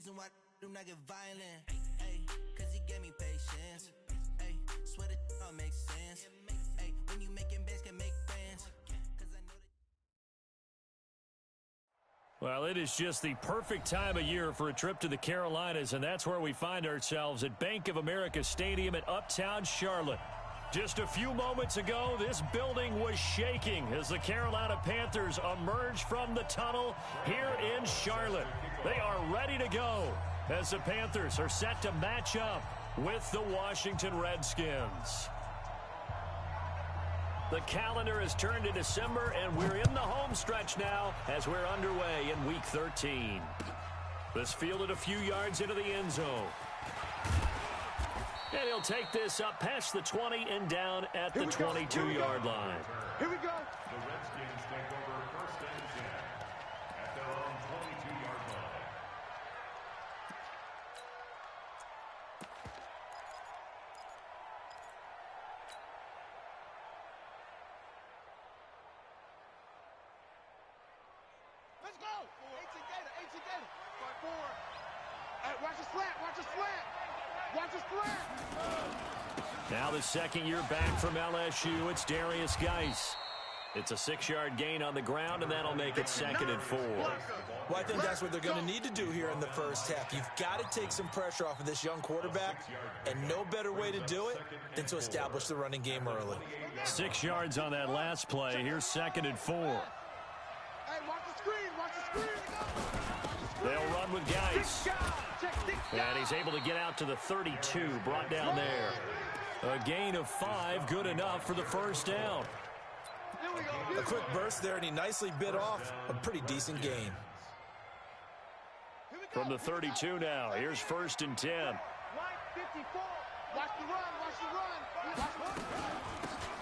reason why do not get violent. Hey, cause he gave me patience. Hey, swear that don't make sense. Hey, when you making bets can make friends. Well, it is just the perfect time of year for a trip to the Carolinas, and that's where we find ourselves at Bank of America Stadium in Uptown Charlotte. Just a few moments ago, this building was shaking as the Carolina Panthers emerged from the tunnel here in Charlotte. They are ready to go as the Panthers are set to match up with the Washington Redskins. The calendar has turned to December, and we're in the home stretch now as we're underway in Week 13. This fielded a few yards into the end zone. And he'll take this up past the 20 and down at the 22-yard line. Here we go. The Redskins take over first and 10 at their own 22-yard line. Let's go. 18 Gator. 5-4. Hey, watch the slant. Watch the slant. Watch the slant. Now the second year back from LSU, it's Darius Geis. It's a 6-yard gain on the ground, and that'll make it 2nd and 4. Well, I think that's what they're going to need to do here in the first half. You've got to take some pressure off of this young quarterback, and no better way to do it than to establish the running game early. 6 yards on that last play. Here's 2nd and 4. Hey, watch the screen. Watch the screen. They'll run with Geis. And he's able to get out to the 32, brought down there. A gain of 5, good enough for the first down. A quick burst there, and he nicely bit off a pretty decent gain. From the 32 now, here's 1st and 10. Watch the run.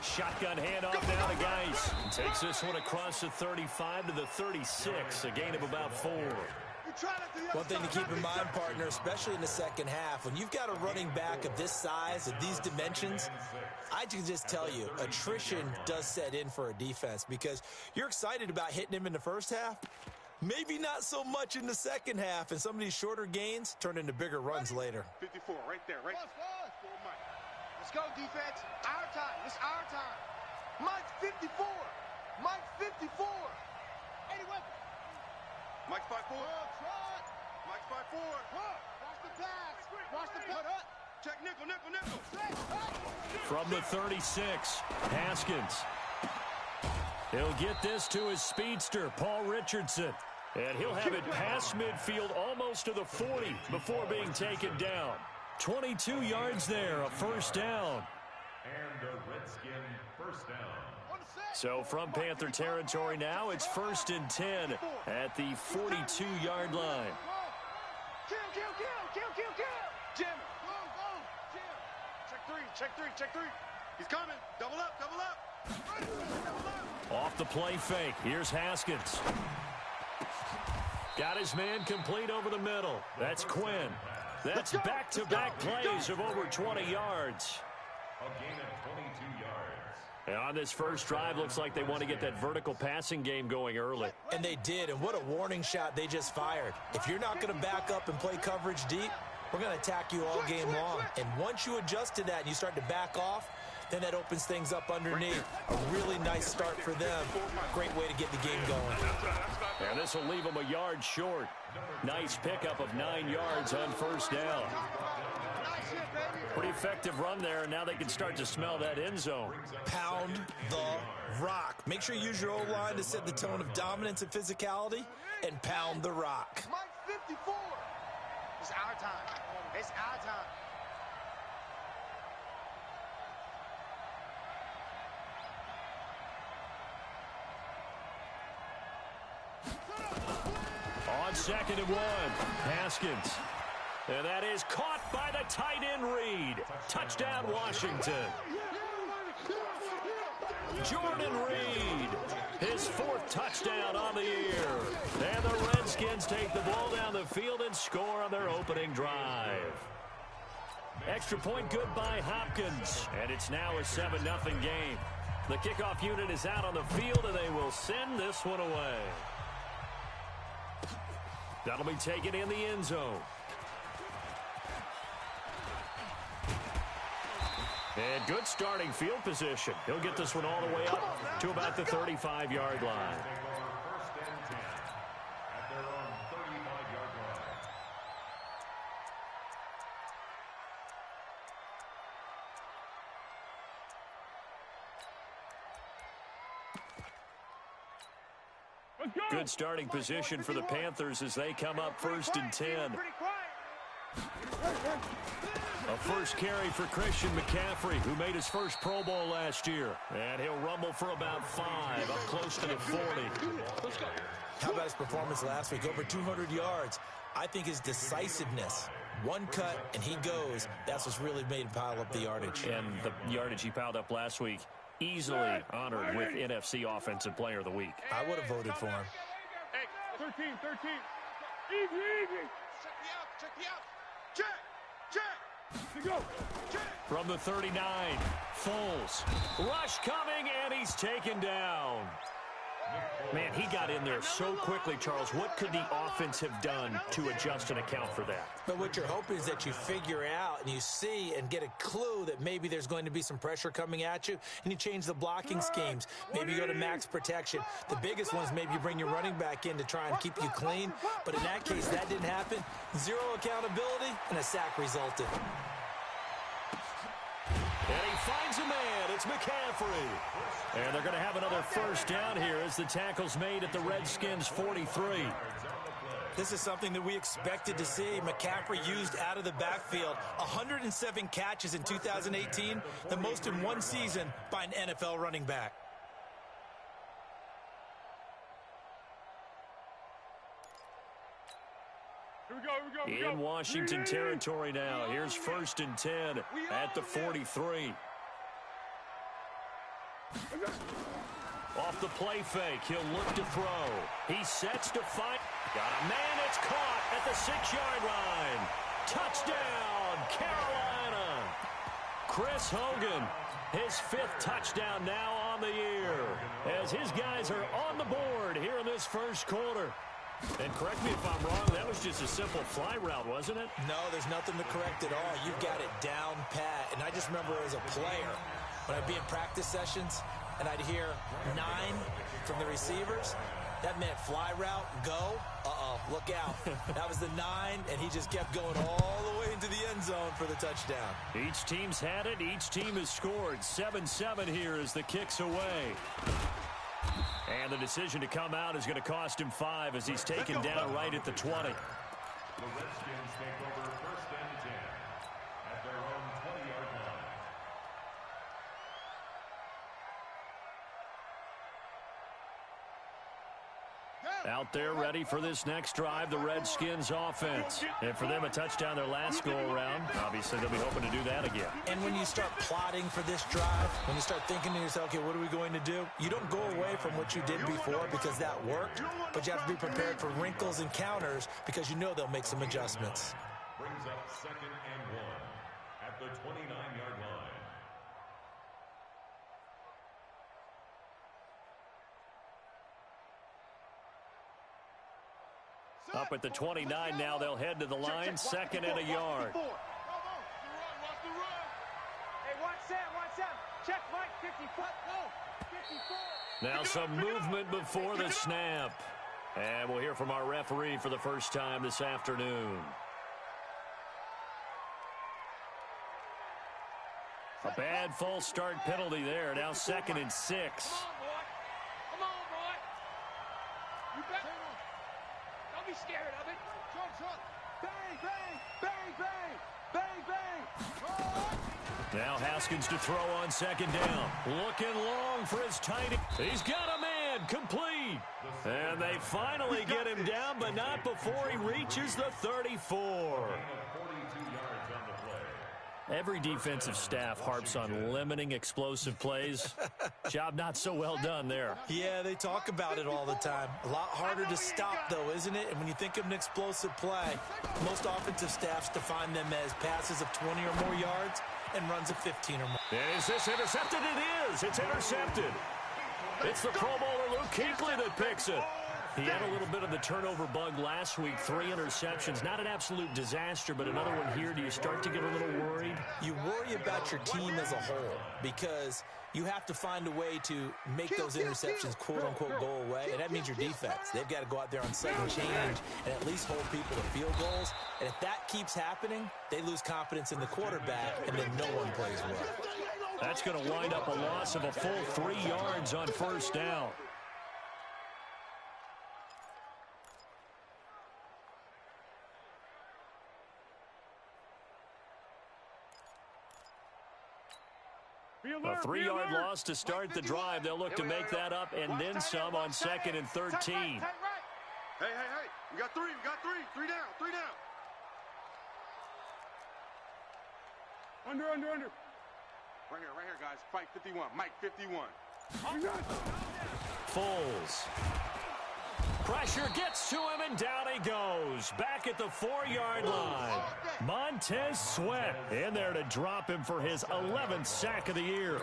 Shotgun handoff now to Geis. Takes this one across the 35 to the 36, a gain of about 4. One thing to keep in mind, partner, especially in the second half, when you've got a running back of this size, of these dimensions, I can just tell you, attrition does set in for a defense because you're excited about hitting him in the first half, maybe not so much in the second half, and some of these shorter gains turn into bigger runs later. 54, right there, right? Let's go, defense. Our time. It's our time. Mike's 54. Mike's 54. 81. Mike's 5-4. Mike's 5-4. Watch the pass. Watch the pass. Check nickel. From the 36, Haskins. He'll get this to his speedster, Paul Richardson. And he'll have it past midfield almost to the 40 before being taken down. 22 yards there, a first down. And a Redskin first down. So from Panther territory now, it's 1st and 10 at the 42-yard line. Kill. Jim. Go. Jim. Check three. He's coming. Double up. Off the play fake. Here's Haskins. Got his man complete over the middle. That's Quinn. That's back-to-back plays of over 20 yards. A gain of 22 yards. And on this first drive, looks like they want to get that vertical passing game going early. And they did, and what a warning shot they just fired. If you're not going to back up and play coverage deep, we're going to attack you all game long. And once you adjust to that and you start to back off, then that opens things up underneath. A really nice start for them. Great way to get the game going. And this will leave them a yard short. Nice pickup of 9 yards on first down. Pretty effective run there, and now they can start to smell that end zone. Pound the rock. Make sure you use your O-line to set the tone of dominance and physicality, and pound the rock. Mike's 54. It's our time. On 2nd and 1, Haskins. And that is caught by the tight end Reed. Touchdown, Washington. Jordan Reed, his 4th touchdown on the year. And the Redskins take the ball down the field and score on their opening drive. Extra point good by Hopkins. And it's now a 7-0 game. The kickoff unit is out on the field, and they will send this one away. That'll be taken in the end zone. And good starting field position. He'll get this one all the way up to about the 35-yard line. Good starting position for the Panthers as they come up 1st and 10. A first carry for Christian McCaffrey, who made his first Pro Bowl last year. And he'll rumble for about 5, up close to the 40. How about his performance last week? Over 200 yards. I think his decisiveness, one cut and he goes, that's what's really made him pile up the yardage. And the yardage he piled up last week, easily honored with NFC Offensive Player of the Week. I would have voted for him. Hey, 13. Easy. Check me out. Check. Go. Check. From the 39, Foles. Rush coming, and he's taken down. Man, he got in there so quickly, Charles. What could the offense have done to adjust and account for that? But what you're hoping is that you figure out and you see and get a clue that maybe there's going to be some pressure coming at you, and you change the blocking schemes. Maybe you go to max protection. The biggest one is maybe you bring your running back in to try and keep you clean. But in that case, that didn't happen. Zero accountability, and a sack resulted. And he finds a man. It's McCaffrey. And they're going to have another first down here as the tackle's made at the Redskins' 43. This is something that we expected to see. McCaffrey used out of the backfield. 107 catches in 2018, the most in one season by an NFL running back. Here we go. In Washington territory now. Here's 1st and 10 at the 43. Off the play fake, he'll look to throw. He sets to fight. Got a man, it's caught at the 6-yard line. Touchdown, Carolina. Chris Hogan, his 5th touchdown now on the year, as his guys are on the board here in this first quarter. And correct me if I'm wrong, that was just a simple fly route, wasn't it? No, there's nothing to correct at all. You've got it down pat. And I just remember as a player, when I'd be in practice sessions and I'd hear 9 from the receivers, that meant fly route, go, look out. That was the 9, and he just kept going all the way into the end zone for the touchdown. Each team's had it. Each team has scored. 7-7 here as the kick's away. And the decision to come out is going to cost him 5 as he's taken down right at the 20. The Redskins take over 1st and 10 at their own 20-yard line. Out there ready for this next drive, the Redskins offense. And for them, a touchdown their last go-around. Obviously, they'll be hoping to do that again. And when you start plotting for this drive, when you start thinking to yourself, okay, what are we going to do? You don't go away from what you did before because that worked, but you have to be prepared for wrinkles and counters because you know they'll make some adjustments. Brings up 2nd and 1 at the 29-yard line. Up at the 29 now, they'll head to the line, 2nd and a yard. Watch the run. Hey, watch Sam. Check Mike, 54. Now some movement before the snap. And we'll hear from our referee for the first time this afternoon. A bad false start penalty there. Now 2nd and 6. Come on, boy. You bet. Don't be scared of it. Bang. Now Haskins to throw on 2nd down. Looking long for his tight end. He's got a man, complete. And they finally get him down, but not before he reaches the 34. Every defensive staff harps on limiting explosive plays. Job not so well done there. Yeah, they talk about it all the time. A lot harder to stop, though, isn't it? And when you think of an explosive play, most offensive staffs define them as passes of 20 or more yards and runs of 15 or more. Is this intercepted? It is. It's intercepted. It's the Pro Bowler Luke Kuechly that picks it. He had a little bit of the turnover bug last week, 3 interceptions. Not an absolute disaster, but another one here. Do you start to get a little worried? You worry about your team as a whole because you have to find a way to make those interceptions, quote-unquote, go away, and that means your defense. They've got to go out there on second change and at least hold people to field goals. And if that keeps happening, they lose confidence in the quarterback, and then no one plays well. That's going to wind up a loss of a full 3 yards on first down. A 3-yard loss to start the drive. They'll look to make that up and then some on 2nd and 13. Hey. We got three. Three down. Under. Right here, guys. Fight 51. Mike 51. Foles. Pressure gets to him, and down he goes. Back at the 4-yard line. Montez Sweat in there to drop him for his 11th sack of the year.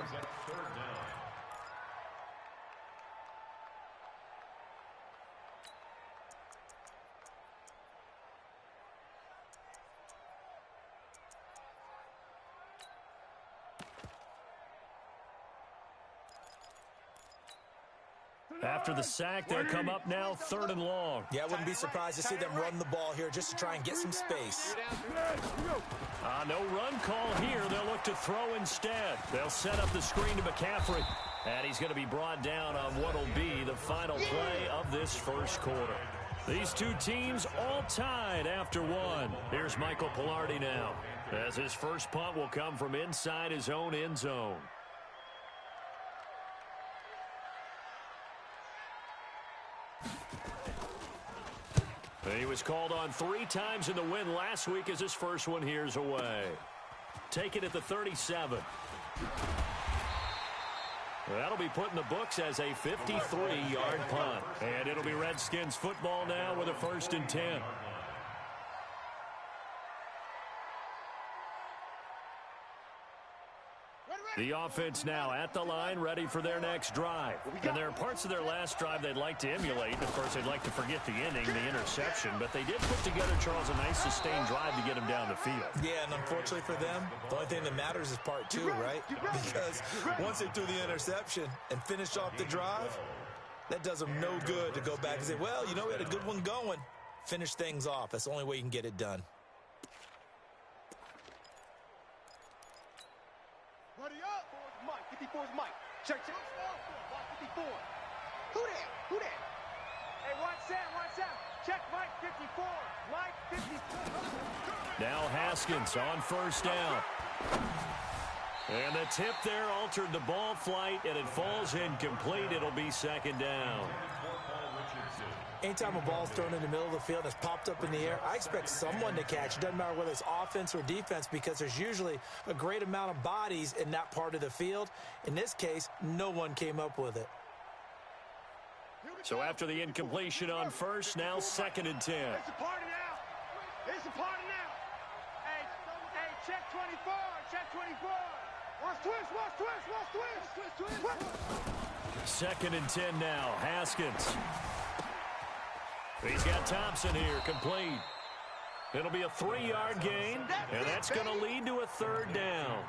After the sack, they'll come up now 3rd and long. Yeah, I wouldn't be surprised to see them run the ball here just to try and get some space. No run call here. They'll look to throw instead. They'll set up the screen to McCaffrey. And he's going to be brought down on what will be the final play of this first quarter. These two teams all tied after one. Here's Michael Pilardi now, as his first punt will come from inside his own end zone. He was called on 3 times in the win last week as his first one here's away. Take it at the 37. That'll be put in the books as a 53-yard punt. And it'll be Redskins football now with a 1st and 10. The offense now at the line, ready for their next drive. And there are parts of their last drive they'd like to emulate. Of course, they'd like to forget the inning, the interception. But they did put together, Charles, a nice sustained drive to get him down the field. Yeah, and unfortunately for them, the only thing that matters is part 2, right? Because once they threw the interception and finished off the drive, that does them no good to go back and say, well, you know, we had a good one going. Finish things off. That's the only way you can get it done. Ready up. 54's Mike. Check. 54. Who that? Hey, watch that. Check Mike 54. Mike 54. Now Haskins on first down. And the tip there altered the ball flight, and it falls incomplete. It'll be 2nd down. Anytime a ball's thrown in the middle of the field that's popped up in the air, I expect someone to catch. It doesn't matter whether it's offense or defense because there's usually a great amount of bodies in that part of the field. In this case, no one came up with it. So after the incompletion on first, now 2nd and 10. It's a party now. Hey, check 24. Check 24. Watch twist. 2nd and 10 now. Haskins. He's got Thompson here, complete. It'll be a 3-yard gain, and that's going to lead to a 3rd down.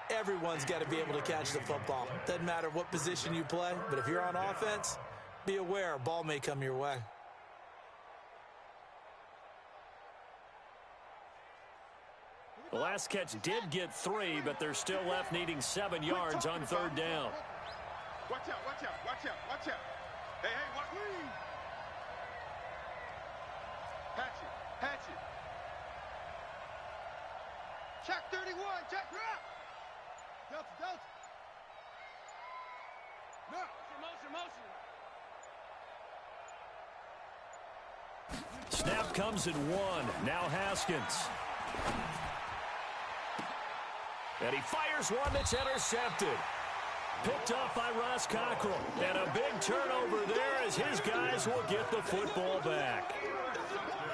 Everyone's got to be able to catch the football. Doesn't matter what position you play, but if you're on offense, be aware a ball may come your way. The last catch did get 3, but they're still left needing 7 yards on 3rd down. Watch out. Hey, watch me. Hatch it. Check 31. Check drop. Delta. Motion. Snap comes at 1. Now Haskins. And he fires one that's intercepted. Picked off by Ross Cockrell. And a big turnover there as his guys will get the football back.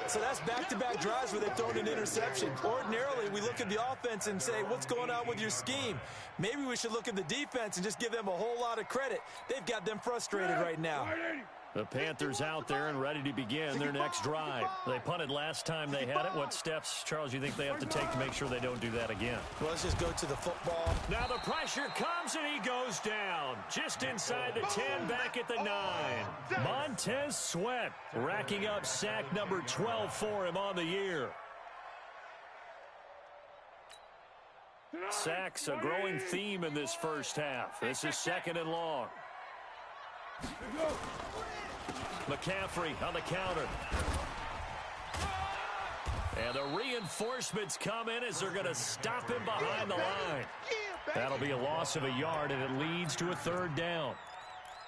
So that's back-to-back drives where they've thrown an interception. Ordinarily, we look at the offense and say, what's going on with your scheme? Maybe we should look at the defense and just give them a whole lot of credit. They've got them frustrated right now. The Panthers out there and ready to begin their next drive. They punted last time they had it. What steps, Charles, you think they have to take to make sure they don't do that again? Well, let's just go to the football. Now the pressure comes and he goes down. Just inside the 10, back at the 9. Montez Sweat racking up sack number 12 for him on the year. Sacks a growing theme in this first half. This is 2nd and long. McCaffrey on the counter. And the reinforcements come in as they're going to stop him behind the line. That'll be a loss of a yard, and it leads to a 3rd down.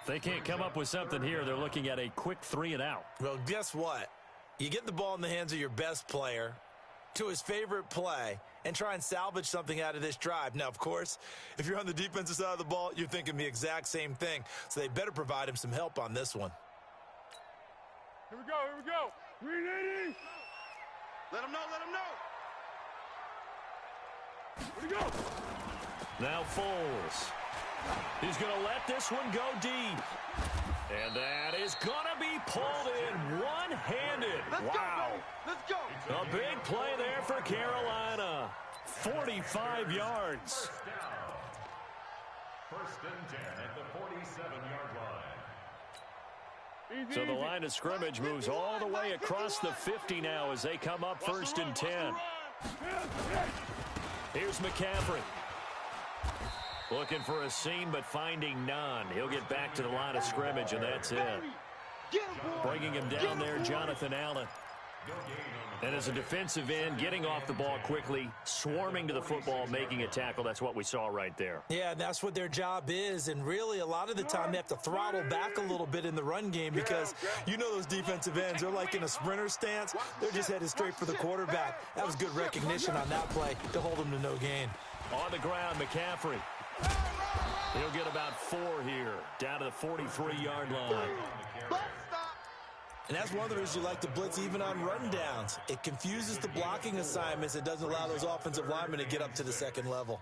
If they can't come up with something here, they're looking at a quick 3 and out. Well, guess what? You get the ball in the hands of your best player to his favorite play and try and salvage something out of this drive. Now, of course, if you're on the defensive side of the ball, you're thinking the exact same thing. So they better provide him some help on this one. Here we go. 380. Let him know. Where'd he go? Now Foles. He's going to let this one go deep. And that is going to be pulled in one-handed. Wow. Let's go. A big play there for Carolina. 45 yards. First and 10 at the 47-yard line. So the line of scrimmage moves all the way across the 50 now as they come up 1st and 10. Here's McCaffrey. Looking for a seam, but finding none. He'll get back to the line of scrimmage, and that's it. Bringing him down there, Jonathan Allen. And as a defensive end, getting off the ball quickly, swarming to the football, making a tackle. That's what we saw right there. Yeah, and that's what their job is. And really, a lot of the time, they have to throttle back a little bit in the run game because you know those defensive ends, they're like in a sprinter stance. They're just headed straight for the quarterback. That was good recognition on that play to hold them to no gain. On the ground, McCaffrey. He'll get about 4 here, down to the 43-yard line. And that's one of the reasons you like to blitz even on rundowns. It confuses the blocking assignments. It doesn't allow those offensive linemen to get up to the 2nd level.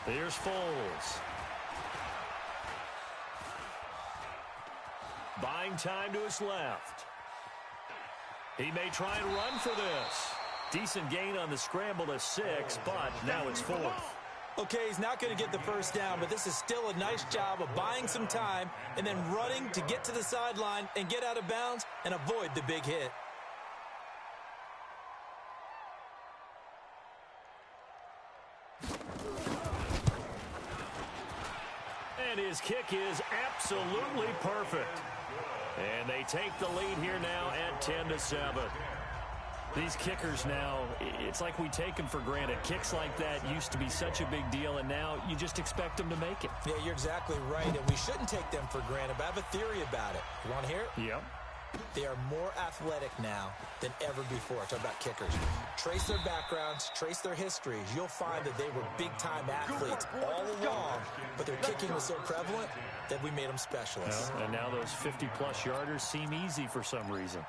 Here's Foles. Buying time to his left. He may try and run for this. Decent gain on the scramble to 6, but now it's 4th. Okay, he's not going to get the first down, but this is still a nice job of buying some time and then running to get to the sideline and get out of bounds and avoid the big hit. And his kick is absolutely perfect. And they take the lead here now at 10-7. These kickers now, it's like we take them for granted. Kicks like that used to be such a big deal, and now you just expect them to make it. Yeah, you're exactly right, and we shouldn't take them for granted, but I have a theory about it. You want to hear it? Yep. They are more athletic now than ever before. Talk about kickers. Trace their backgrounds, trace their histories. You'll find that they were big-time athletes all along, but their kicking was so prevalent that we made them specialists. Well, and now those 50-plus yarders seem easy for some reason.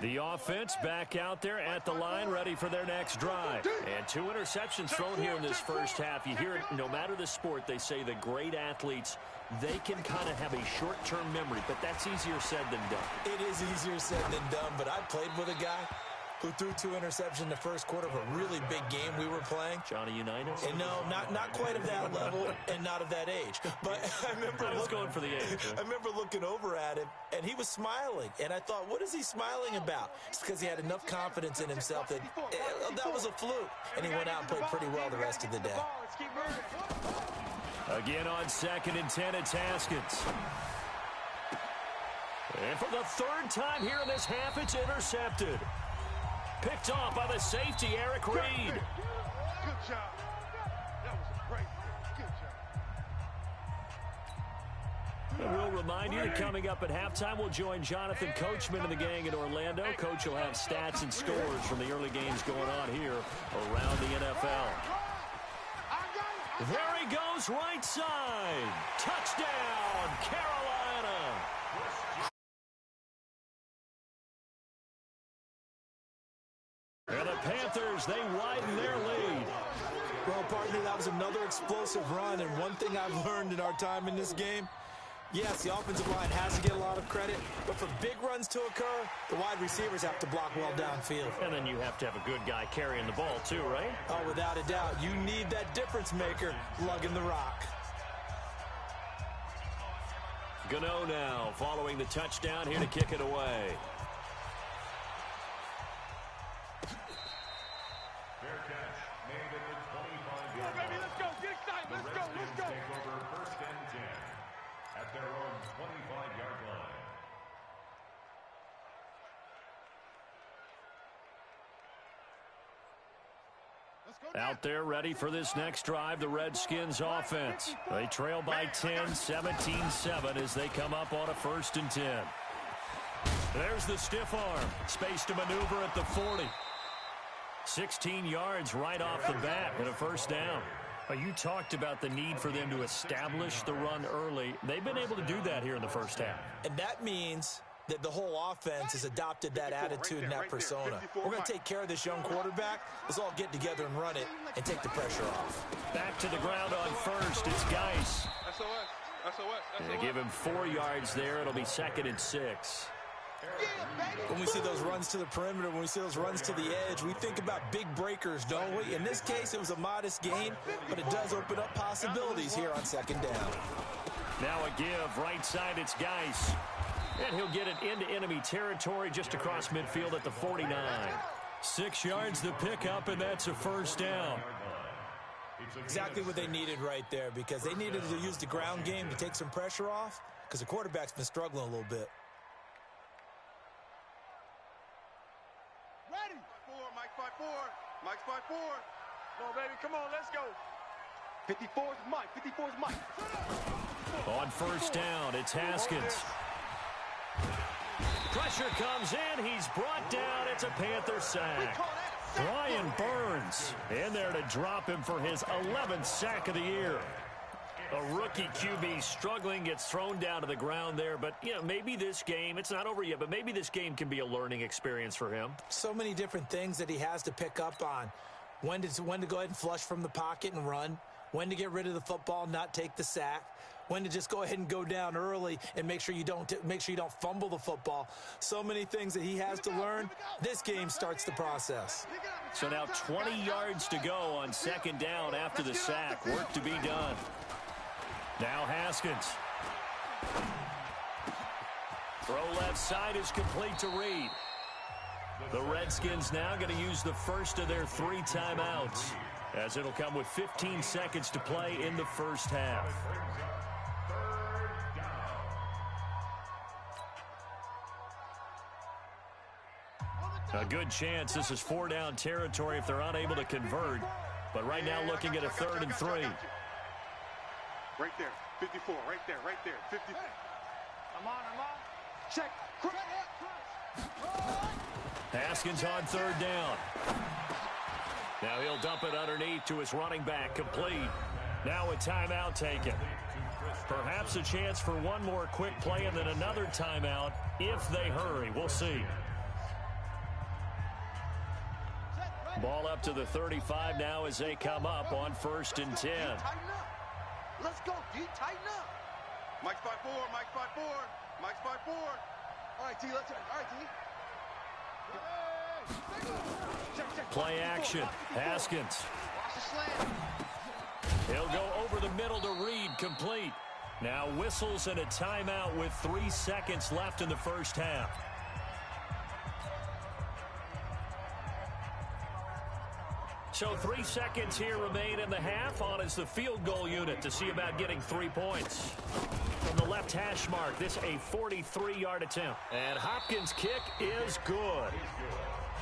The offense back out there at the line, ready for their next drive. And 2 interceptions thrown here in this first half. You hear it, no matter the sport, they say the great athletes, they can kind of have a short-term memory, but that's easier said than done. It is easier said than done, but I played with a guy who threw 2 interceptions in the first quarter of a really big game we were playing. Johnny Unitas? And no, not quite of that level and not of that age. But I remember going for the age. I remember looking over at him, and he was smiling. And I thought, what is he smiling about? It's because he had enough confidence in himself that that was a fluke. And he went out and played pretty well the rest of the day. Again on 2nd and 10, it's Haskins. And for the 3rd time here in this half, it's intercepted. Picked off by the safety, Eric Reed. job. That was a great play. Good job. And we'll remind you that coming up at halftime, we'll join Jonathan Coachman and the gang in Orlando. Coach will have stats and scores from the early games going on here around the NFL. There he goes, right side. Touchdown, Carolina. And the Panthers, they widen their lead. Well, partner, that was another explosive run, and one thing I've learned in our time in this game, yes, the offensive line has to get a lot of credit, but for big runs to occur, the wide receivers have to block well downfield. And then you have to have a good guy carrying the ball too, right? Oh, without a doubt. You need that difference maker lugging the rock. Gano now following the touchdown here to kick it away. Fair catch made at the 25-yard Come on, baby, line. let's go. Get excited. The Let's go. Let's Redskins go. take over first and 10 at their own 25-yard line. Out there ready for this next drive, the Redskins offense. They trail by 10, 17-7 as they come up on a 1st and 10. There's the stiff arm. Space to maneuver at the 40. 16 yards right off the bat and a 1st down. You talked about the need for them to establish the run early. They've been able to do that here in the 1st half. And that means that the whole offense has adopted that attitude and that persona. We're going to take care of this young quarterback. Let's all get together and run it and take the pressure off. Back to the ground on 1st. It's Geis. SOS. They give him 4 yards there. It'll be 2nd and 6. When we see those runs to the perimeter, when we see those runs to the edge, we think about big breakers, don't we? In this case, it was a modest gain, but it does open up possibilities here on 2nd down. Now a give. Right side, it's Geis. And he'll get it into enemy territory just across midfield at the 49. 6 yards the pickup, and that's a 1st down. Exactly what they needed right there, because they needed to use the ground game to take some pressure off, because the quarterback's been struggling a little bit. Ready. 4, Mike 5-4. Mike's 5-4. Come on, baby. Come on, let's go. 54's Mike. 54's Mike. On 1st down, it's Haskins. Pressure comes in. He's brought down. It's a Panther sack. Brian Burns in there to drop him for his 11th sack of the year. A rookie QB struggling, gets thrown down to the ground there. But, you know, maybe this game, it's not over yet, but maybe this game can be a learning experience for him. So many different things that he has to pick up on. When to go ahead and flush from the pocket and run. When to get rid of the football and not take the sack. When to just go ahead and go down early and make sure you don't fumble the football. So many things that he has to learn. This game starts the process. So now 20 yards to go on 2nd down after the sack. Work to be done. Now Haskins. Throw left side is complete to Reed. The Redskins now going to use the first of their 3 timeouts, as it'll come with 15 seconds to play in the 1st half. A good chance this is 4-down territory if they're unable to convert. But right now looking at a 3rd and 3. Right there. 54. Right there. 50. I'm on. Check. Haskins on 3rd down. Now he'll dump it underneath to his running back, complete. Now a timeout taken. Perhaps a chance for one more quick play and then another timeout if they hurry. We'll see. Ball up to the 35 now as they come up on 1st and 10. Let's go, D. Tighten up. Mike's 5-4. Mike's 5-4. Mike's 5-4. All right, D. Let's. All right, D. Play action. Haskins. He'll go over the middle to Reed, complete. Now whistles and a timeout with 3 seconds left in the 1st half. So 3 seconds here remain in the half. On is the field goal unit to see about getting 3 points. From the left hash mark, this a 43-yard attempt. And Hopkins' kick is good.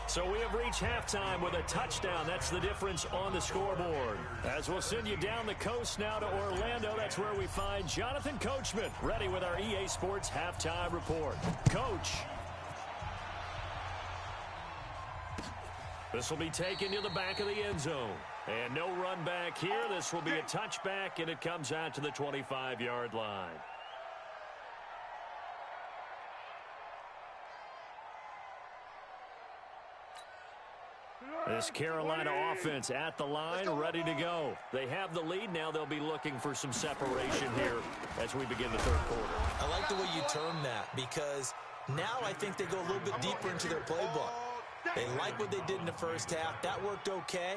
So we have reached halftime with a touchdown. That's the difference on the scoreboard. As we'll send you down the coast now to Orlando, that's where we find Jonathan Coachman, ready with our EA Sports halftime report. Coach. This will be taken to the back of the end zone. And no run back here. This will be a touchback, and it comes out to the 25-yard line. This Carolina offense at the line, ready to go. They have the lead. Now they'll be looking for some separation here as we begin the third quarter. I like the way you term that, because now I think they go a little bit deeper into their playbook. They like what they did in the first half. That worked okay.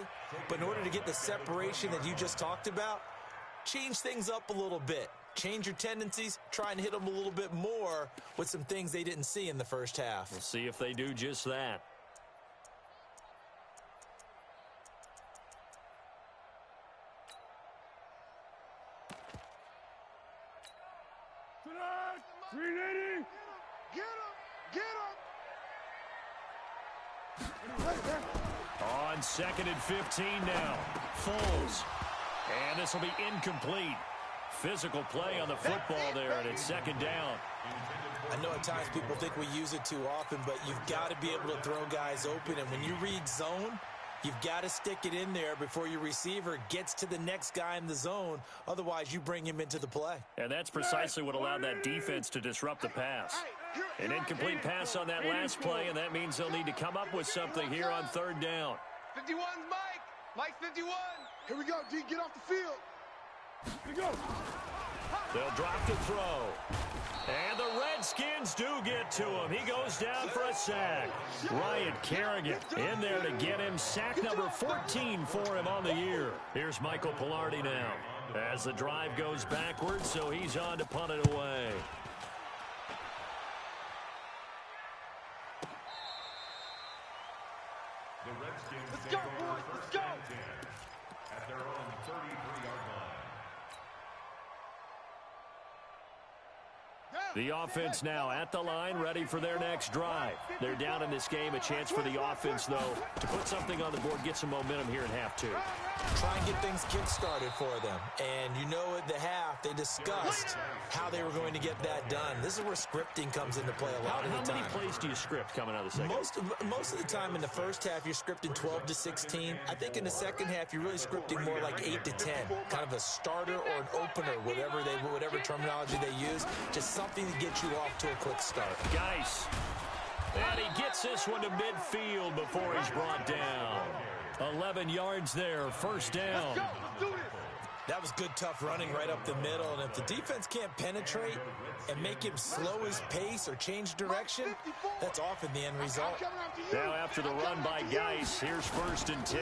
But in order to get the separation that you just talked about, change things up a little bit. Change your tendencies. Try and hit them a little bit more with some things they didn't see in the first half. We'll see if they do just that. On 2nd and 15 now. Foles. And this will be incomplete. Physical play on the football there, and it's 2nd down. I know at times people think we use it too often, but you've got to be able to throw guys open. And when you read zone, you've got to stick it in there before your receiver gets to the next guy in the zone. Otherwise, you bring him into the play. And that's precisely what allowed that defense to disrupt the pass. An incomplete pass on that last play, and that means they'll need to come up with something here on 3rd down. 51's Mike. Mike's 51. Here we go, D. Get off the field. Here we go. They'll drop the throw. And the Redskins do get to him. He goes down for a sack. Ryan Kerrigan in there to get him. Sack number 14 for him on the year. Here's Michael Pilardi now as the drive goes backwards, so he's on to punt it away. The Redskins Let's take go, over boys. Let's 1st go. and 10 at their own 33-yard line. The offense now at the line, ready for their next drive. They're down in this game. A chance for the offense, though, to put something on the board, get some momentum here in half 2. Try and get things kick-started for them. And you know at the half, they discussed how they were going to get that done. This is where scripting comes into play a lot of the time. How many plays do you script coming out of the second? Most of the time in the first half, you're scripting 12 to 16. I think in the second half, you're really scripting more like 8 to 10. Kind of a starter or an opener, whatever terminology they use. Just something to get you off to a quick start. Geis. And he gets this one to midfield before he's brought down. 11 yards there, 1st down. Let's do this. That was good, tough running right up the middle. And if the defense can't penetrate and make him slow his pace or change direction, that's often the end result. Now after the run by Geis, here's 1st and 10.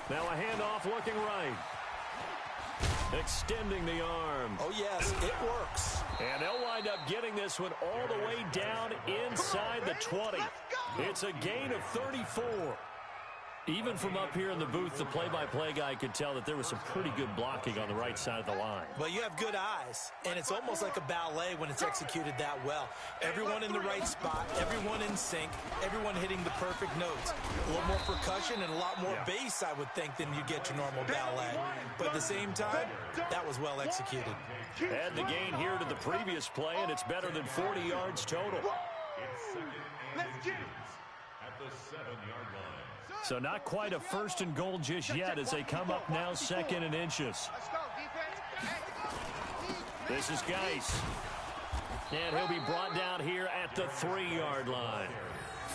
Now a handoff looking right. Extending the arm. Oh, yes, it works. And they'll wind up getting this one all the way down inside the 20. It's a gain of 34. Even from up here in the booth, the play-by-play guy could tell that there was some pretty good blocking on the right side of the line. Well, you have good eyes, and it's almost like a ballet when it's executed that well. Everyone in the right spot, everyone in sync, everyone hitting the perfect notes. A little more percussion and a lot more bass, I would think, than you get your normal ballet. But at the same time, that was well executed. Add the gain here to the previous play, and it's better than 40 yards total. It's 2nd and inches at the 7-yard line. So not quite a 1st and goal just yet as they come up now 2nd and inches. Let's go, defense. This is Geis. And he'll be brought down here at the 3-yard line.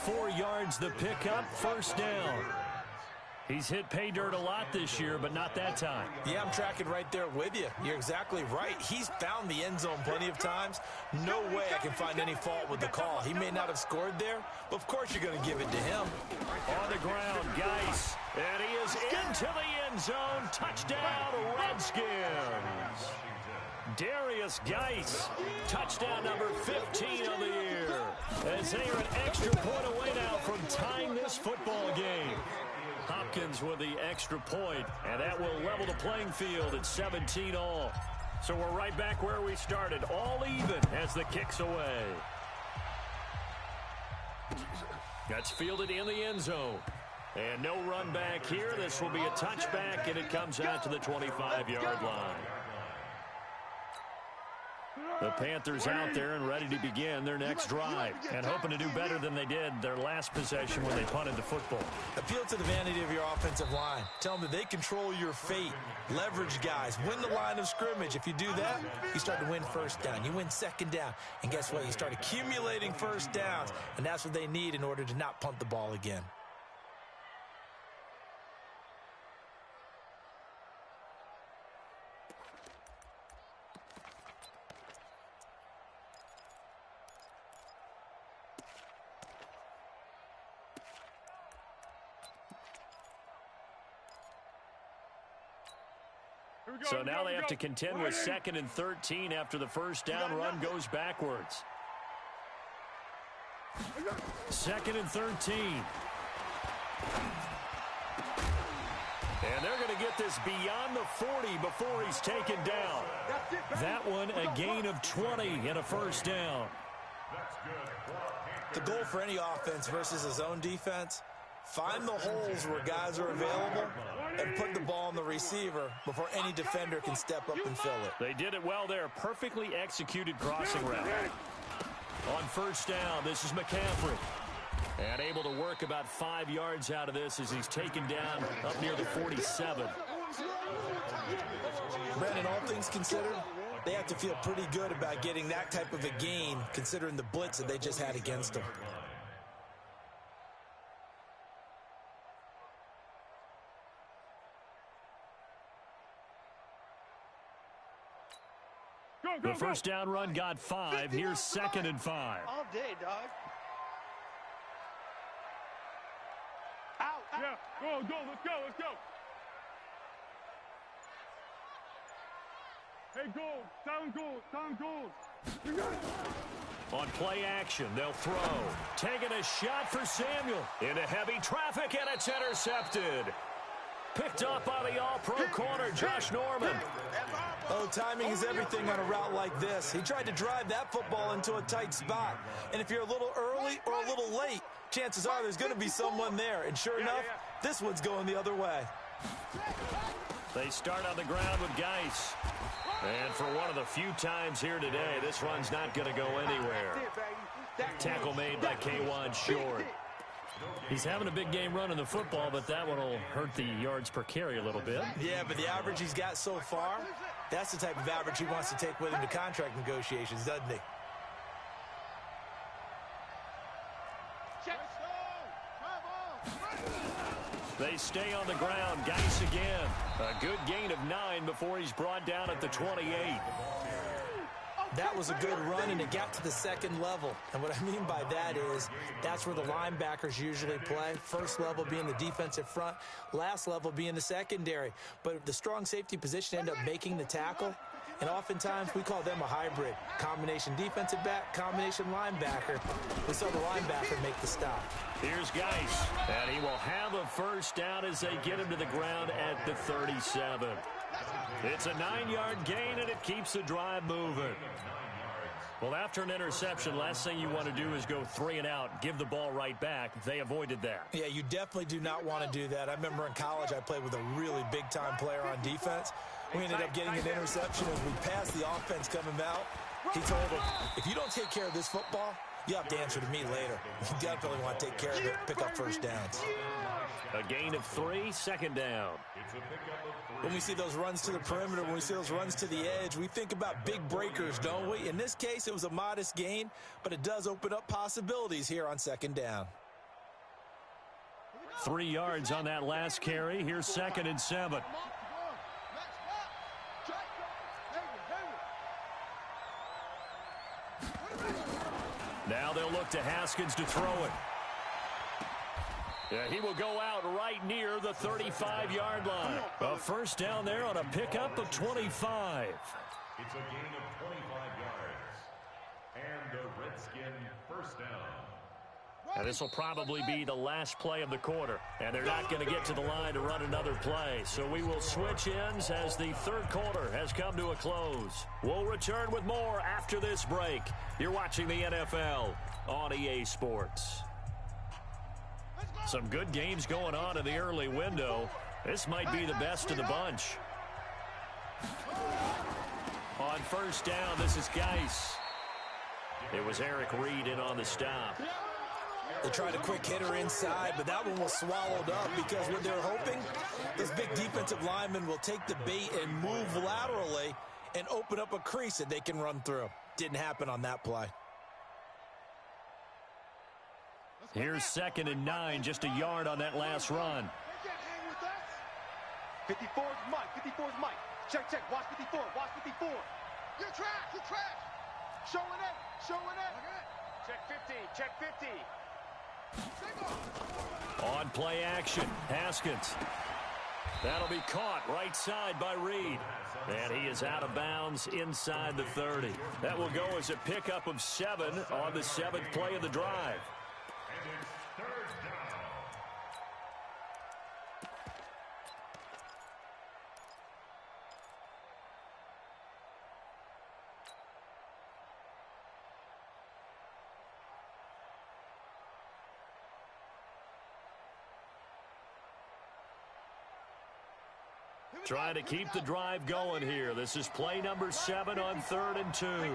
4 yards the pickup, 1st down. He's hit pay dirt a lot this year, but not that time. Yeah, I'm tracking right there with you. You're exactly right. He's found the end zone plenty of times. No way I can find any fault with the call. He may not have scored there, but of course you're going to give it to him. On the ground, Geis. And he is into the end zone. Touchdown, Redskins. Darius Geis, touchdown number 15 of the year. As they are an extra point away now from tying this football game. Hopkins with the extra point, and that will level the playing field at 17 all. So we're right back where we started, all even as the kick's away. That's fielded in the end zone. And no run back here. This will be a touchback, and it comes out to the 25-yard line. The Panthers out there and ready to begin their next drive and hoping to do better than they did their last possession when they punted the football. Appeal to the vanity of your offensive line. Tell them that they control your fate. Leverage guys. Win the line of scrimmage. If you do that, you start to win first down. You win second down. And guess what? You start accumulating first downs. And that's what they need in order to not punt the ball again. So now they have to contend with 2nd and 13 after the first down run goes backwards. 2nd and 13. And they're going to get this beyond the 40 before he's taken down. That one a gain of 20 and a first down. The goal for any offense versus a zone defense, find the holes where guys are available and put the ball on the receiver before any defender can step up and fill it. They did it well there. Perfectly executed crossing route. On first down, this is McCaffrey. And able to work about 5 yards out of this as he's taken down up near the 47. Brandon, all things considered, they have to feel pretty good about getting that type of a gain considering the blitz that they just had against them. The first down run got 5. Here's 2nd and 5. All day, dog. Out. Yeah, go, let's go. Hey, sound goal. On play action, they'll throw. Taking a shot for Samuel. Into heavy traffic, and it's intercepted. Picked up by the all-pro corner, Josh Norman. Oh, timing is everything on a route like this. He tried to drive that football into a tight spot. And if you're a little early or a little late, chances are there's going to be someone there. And sure enough, this one's going the other way. They start on the ground with Geis. And for one of the few times here today, this run's not going to go anywhere. Tackle made by K'Wan Short. He's having a big game running the football, but that one will hurt the yards per carry a little bit. Yeah, but the average he's got so far, that's the type of average he wants to take with him to contract negotiations, doesn't he? They stay on the ground. Geis again. A good gain of 9 before he's brought down at the 28. That was a good run, and it got to the second level. And what I mean by that is that's where the linebackers usually play. First level being the defensive front, last level being the secondary. But the strong safety position ended up making the tackle, and oftentimes we call them a hybrid. Combination defensive back, combination linebacker. We saw the linebacker make the stop. Here's Geis, and he will have a first down as they get him to the ground at the 37. It's a 9-yard gain, and it keeps the drive moving. Well, after an interception, last thing you want to do is go 3 and out, give the ball right back. They avoided that. Yeah, you definitely do not want to do that. I remember in college I played with a really big-time player on defense. We ended up getting an interception as we passed the offense coming out. He told him, if you don't take care of this football, you have to answer to me later. You definitely want to take care of it, pick up first downs. A gain of 3, second down. When we see those runs to the perimeter, when we see those runs to the edge, we think about big breakers, don't we? In this case, it was a modest gain, but it does open up possibilities here on second down. 3 yards on that last carry. Here's 2nd and 7. Now they'll look to Haskins to throw it. Yeah, he will go out right near the 35-yard line. A first down there on a pickup of 25. It's a gain of 25 yards. And the Redskin first down. And this will probably be the last play of the quarter. And they're not going to get to the line to run another play. So we will switch ends as the third quarter has come to a close. We'll return with more after this break. You're watching the NFL on EA Sports. Some good games going on in the early window. This might be the best of the bunch. On first down, this is Geis. It was Eric Reed in on the stop. They tried a quick hitter inside, but that one was swallowed up because what they're hoping, those big defensive linemen will take the bait and move laterally and open up a crease that they can run through. Didn't happen on that play. Here's 2nd and 9, just a yard on that last run. 54's Mike. 54's Mike. Check, check. Watch 54. Watch 54. You're trash. You're trash. Showing it. Showing it. Check 50. Check 50. On play action, Haskins. That'll be caught right side by Reed. And he is out of bounds inside the 30. That will go as a pickup of 7 on the 7th play of the drive. Trying to keep the drive going here. This is play number 7 on 3rd and 2. Tighten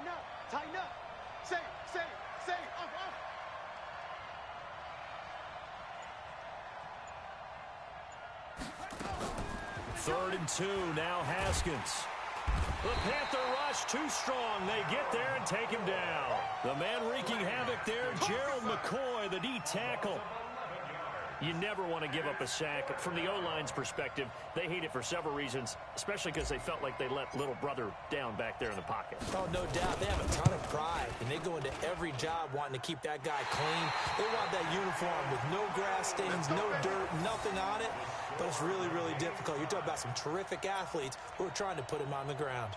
up. Tighten up. Say, say, say. Up, up. 3rd and 2, now Haskins. The Panther rush too strong. They get there and take him down. The man wreaking havoc there, Gerald McCoy, the D tackle. You never want to give up a sack. From the O-line's perspective, they hate it for several reasons, especially because they felt like they let little brother down back there in the pocket. Oh, no doubt. They have a ton of pride, and they go into every job wanting to keep that guy clean. They want that uniform with no grass stains, no dirt, nothing on it. But it's really, really difficult. You're talking about some terrific athletes who are trying to put him on the ground.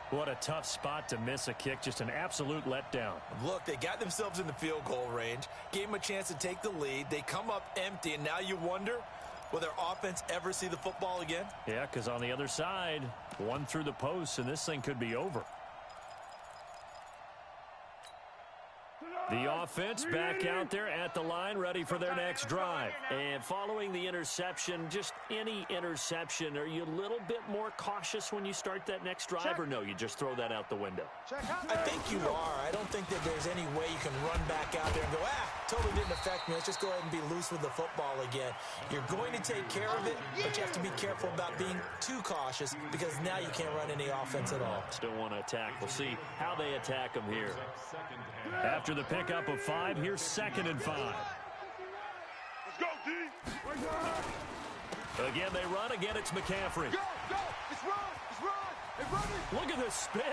What a tough spot to miss a kick. Just an absolute letdown. Look, they got themselves in the field goal range, gave them a chance to take the lead. They come up empty, and now you wonder, will their offense ever see the football again? Yeah, because on the other side, one through the post, and this thing could be over. The offense back out there at the line, ready for their next drive. And following the interception, just any interception, are you a little bit more cautious when you start that next drive, or no, you just throw that out the window? I think you are. I don't think that there's any way you can run back out there and go, totally didn't affect me. Let's just go ahead and be loose with the football again. You're going to take care of it, but you have to be careful about being too cautious because now you can't run any offense at all. Still want to attack. We'll see how they attack them here. After the pickup of 5, here's 2nd and 5. Let's go, D. Again, they run. Again, it's McCaffrey. Go, go. It's run. It's run. It's running. Look at the spin.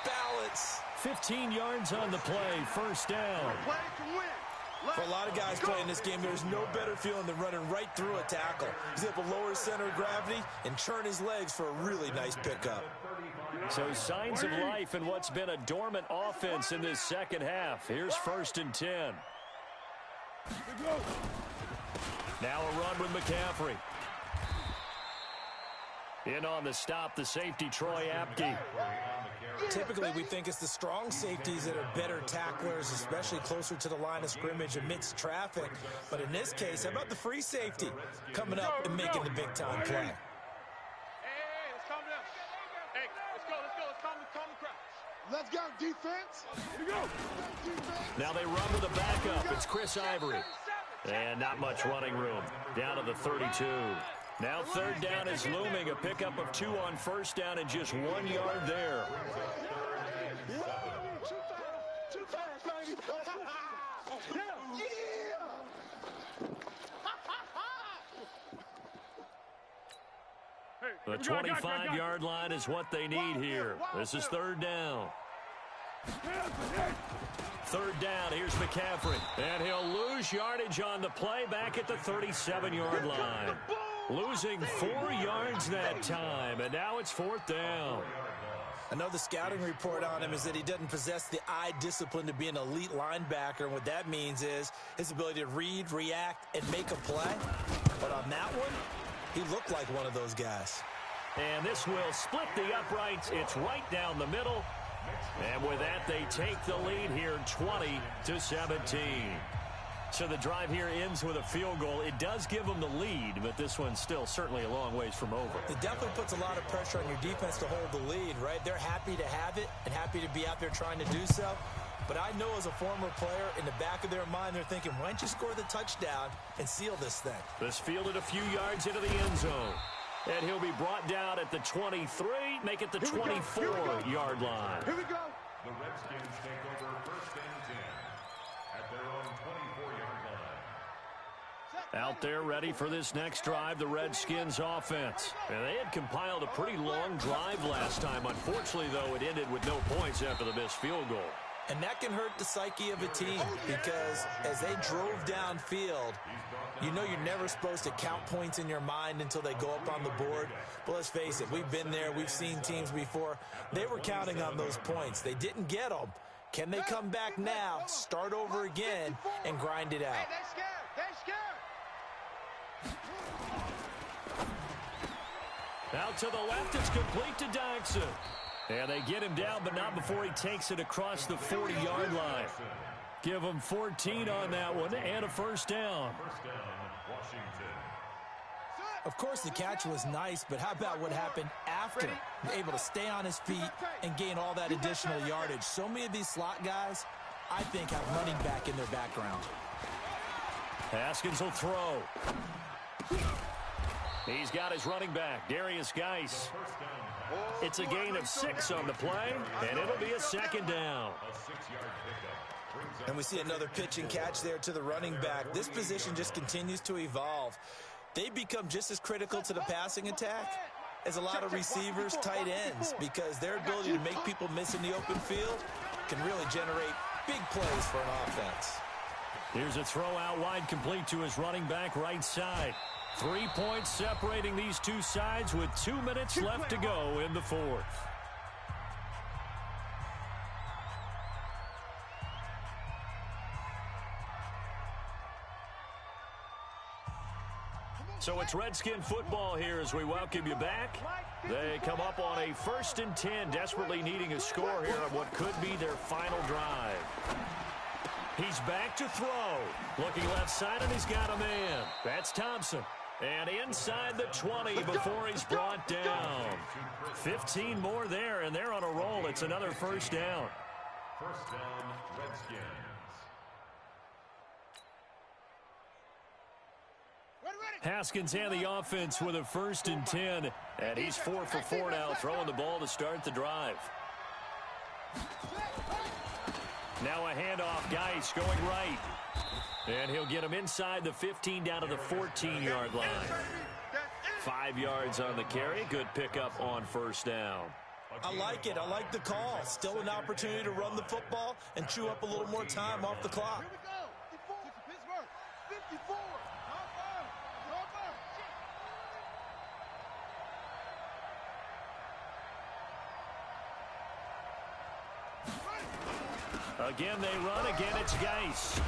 Balance. 15 yards on the play. First down. Play to win. For a lot of guys playing this game, there's no better feeling than running right through a tackle. He's able to lower his center of gravity and churn his legs for a really nice pickup. So signs of life in what's been a dormant offense in this second half. Here's 1st and 10. Now a run with McCaffrey. In on the stop, the safety, Troy Apke. Typically, we think it's the strong safeties that are better tacklers, especially closer to the line of scrimmage amidst traffic. But in this case, how about the free safety coming up and making the big-time play? Hey, let's calm down. Hey, let's go. Let's calm the crowd. Let's go, defense. Here we go. Defense. Now they run with a backup. It's Chris Ivory. And not much running room. Down to the 32. Now 3rd down is looming. A pickup of 2 on 1st down and just 1 yard there. Too fast, baby. The 25-yard line is what they need here. This is 3rd down. 3rd down, here's McCaffrey. And he'll lose yardage on the play back at the 37-yard line. Losing 4 yards that time, and now it's 4th down. I know the scouting report on him is that he doesn't possess the eye discipline to be an elite linebacker, and what that means is his ability to read, react, and make a play. But on that one, he looked like one of those guys. And this will split the uprights. It's right down the middle. And with that, they take the lead here 20-17. So the drive here ends with a field goal. It does give them the lead, but this one's still certainly a long ways from over. It definitely puts a lot of pressure on your defense to hold the lead, right? They're happy to have it and happy to be out there trying to do so. But I know as a former player, in the back of their mind, they're thinking, why don't you score the touchdown and seal this thing? This fielded a few yards into the end zone. And he'll be brought down at the 23, make it the 24-yard line. Here we go. The Redskins take over first and 10 at their own 24-yard line. Out there ready for this next drive, the Redskins offense. And they had compiled a pretty long drive last time. Unfortunately, though, it ended with no points after the missed field goal. And that can hurt the psyche of a team because as they drove downfield, you know you're never supposed to count points in your mind until they go up on the board. But let's face it, we've been there. We've seen teams before. They were counting on those points. They didn't get them. Can they come back now, start over again, and grind it out? Hey, they're scared. They're scared. Out to the left, it's complete to Dodson. And they get him down, but not before he takes it across the 40-yard line. Give him 14 on that one and a first down. First down, Washington. Of course, the catch was nice, but how about what happened after? Able to stay on his feet and gain all that additional yardage. So many of these slot guys, I think, have running back in their background. Haskins will throw. He's got his running back, Darius Geis. It's a gain of 6 on the play, and it'll be a second down. A 6-yard pickup. And we see another pitch and catch there to the running back. This position just continues to evolve. They become just as critical to the passing attack as a lot of receivers, tight ends, because their ability to make people miss in the open field can really generate big plays for an offense. Here's a throw out wide, complete to his running back right side. 3 points separating these two sides with 2 minutes left to go in the fourth. So it's Redskin football here as we welcome you back. They come up on a 1st and 10, desperately needing a score here on what could be their final drive. He's back to throw. Looking left side, and he's got a man. That's Thompson. And inside the 20 before he's brought down. 15 more there, and they're on a roll. It's another first down. First down, Redskins. Haskins and the offense with a 1st and 10. And he's 4 for 4 now, throwing the ball to start the drive. Now a handoff, Geis going right. And he'll get him inside the 15 down to the 14-yard line. 5 yards on the carry. Good pickup on first down. I like it. I like the call. Still an opportunity to run the football and chew up a little more time off the clock. Here we go. 54. Pittsburgh. 54. Again, they run. Again, it's Geis.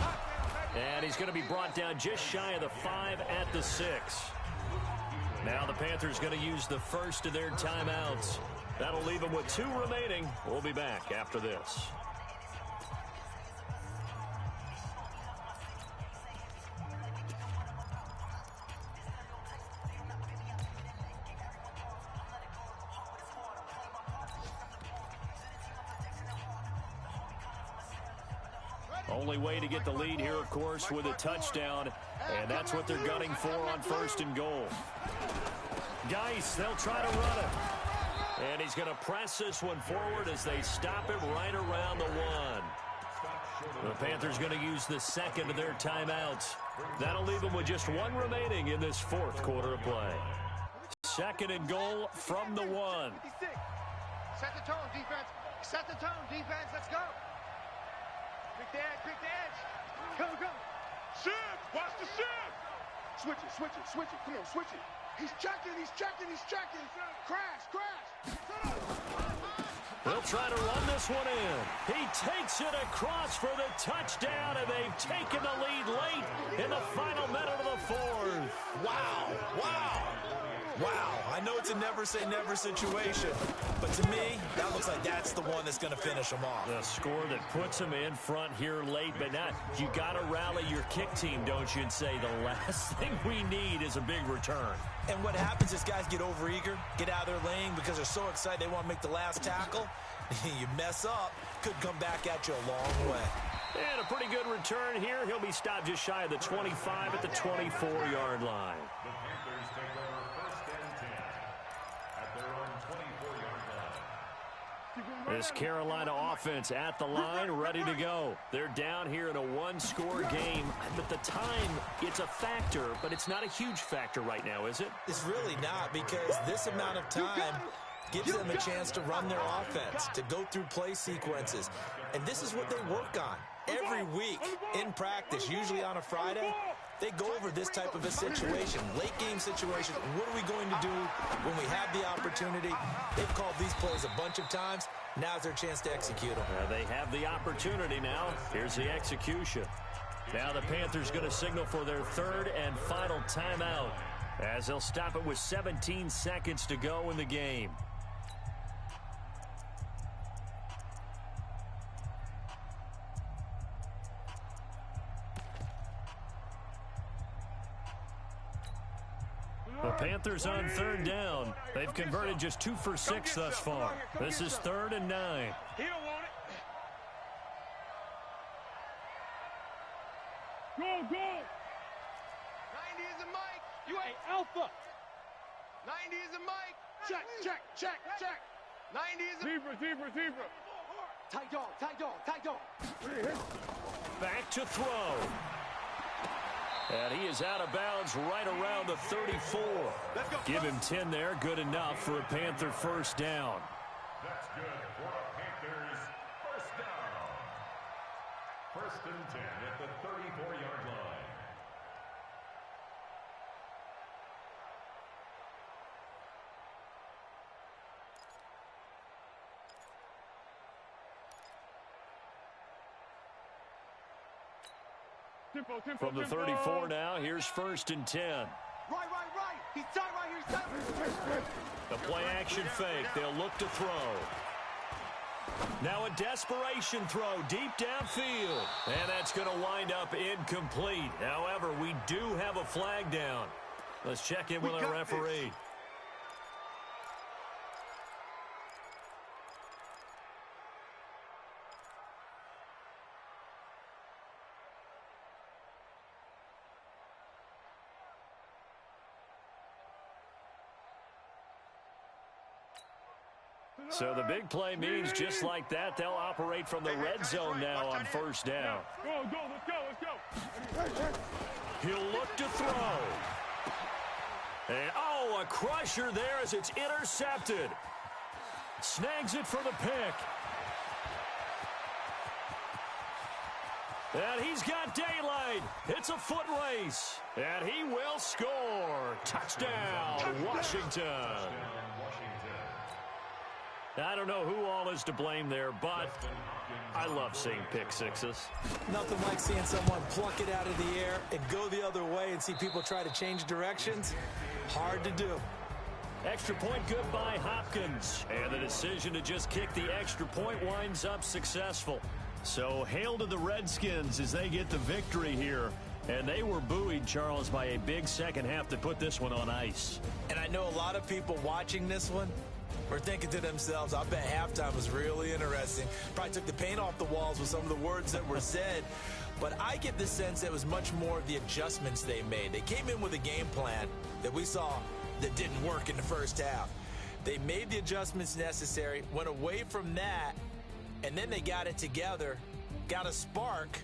And he's going to be brought down just shy of the 5 at the 6. Now the Panthers going to use the first of their timeouts. That'll leave them with 2 remaining. We'll be back after this. Only way to get the lead here, of course, with a touchdown. And that's what they're gunning for on 1st and goal. Geis, they'll try to run it. And he's going to press this one forward as they stop him right around the 1. The Panthers going to use the second of their timeouts. That'll leave them with just 1 remaining in this 4th quarter of play. 2nd and goal from the 1. Set the tone, defense. Set the tone, defense. Let's go. Pick the edge. Go. Shift. Watch the shift. Switch it. Come on, switch it. He's checking. Crash. They'll try to run this one in. He takes it across for the touchdown, and they've taken the lead late in the final minute of the 4th. Wow. Wow, I know it's a never-say-never situation, but to me, that looks like that's the one that's going to finish them off. The score that puts them in front here late, but not. You got to rally your kick team, don't you, and say the last thing we need is a big return. And what happens is guys get overeager, get out of their lane because they're so excited they want to make the last tackle. You mess up, could come back at you a long way. And a pretty good return here. He'll be stopped just shy of the 25 at the 24-yard line. The Panthers take over 1st and 10 at their own 24-yard line. This Carolina offense at the line, ready to go. They're down here in a one-score game. But the time, it's a factor, but it's not a huge factor right now, is it? It's really not, because this amount of time gives them a chance to run their offense, to go through play sequences. And this is what they work on every week in practice, usually on a Friday. They go over this type of a situation, late game situation. What are we going to do when we have the opportunity? They've called these plays a bunch of times. Now's their chance to execute them. They have the opportunity now. Here's the execution. Now the Panthers going to signal for their third and final timeout, as they'll stop it with 17 seconds to go in the game. The Panthers on third down. They've converted just 2 for 6 thus far. This is 3rd and 9. He don't want it. Go, go. 90 is a mic. You ain't alpha. 90 is a mic. Check, check, check, check. 90 is a... Zebra. Tight dog. Back to throw. And he is out of bounds right around the 34. Give him 10 there. Good enough for a Panther first down. That's good for a Panthers first down. 1st and 10 at the 34-yard line. From the 34 now, here's 1st and 10. Right. He's tight right here. The play action fake. They'll look to throw. Now a desperation throw deep downfield. And that's going to wind up incomplete. However, we do have a flag down. Let's check in with our referee. So the big play means just like that, they'll operate from the red zone now on first down. Go, let's go. He'll look to throw. And, a crusher there as it's intercepted. Snags it for the pick. And he's got daylight. It's a foot race. And he will score. Touchdown, Washington. I don't know who all is to blame there, but I love seeing pick sixes. Nothing like seeing someone pluck it out of the air and go the other way and see people try to change directions. Hard to do. Extra point good by Hopkins. And the decision to just kick the extra point winds up successful. So hail to the Redskins as they get the victory here. And they were buoyed, Charles, by a big second half that put this one on ice. And I know a lot of people watching this one were thinking to themselves, I bet halftime was really interesting. Probably took the paint off the walls with some of the words that were said. But I get the sense it was much more of the adjustments they made. They came in with a game plan that we saw that didn't work in the first half. They made the adjustments necessary, went away from that, and then they got it together, got a spark,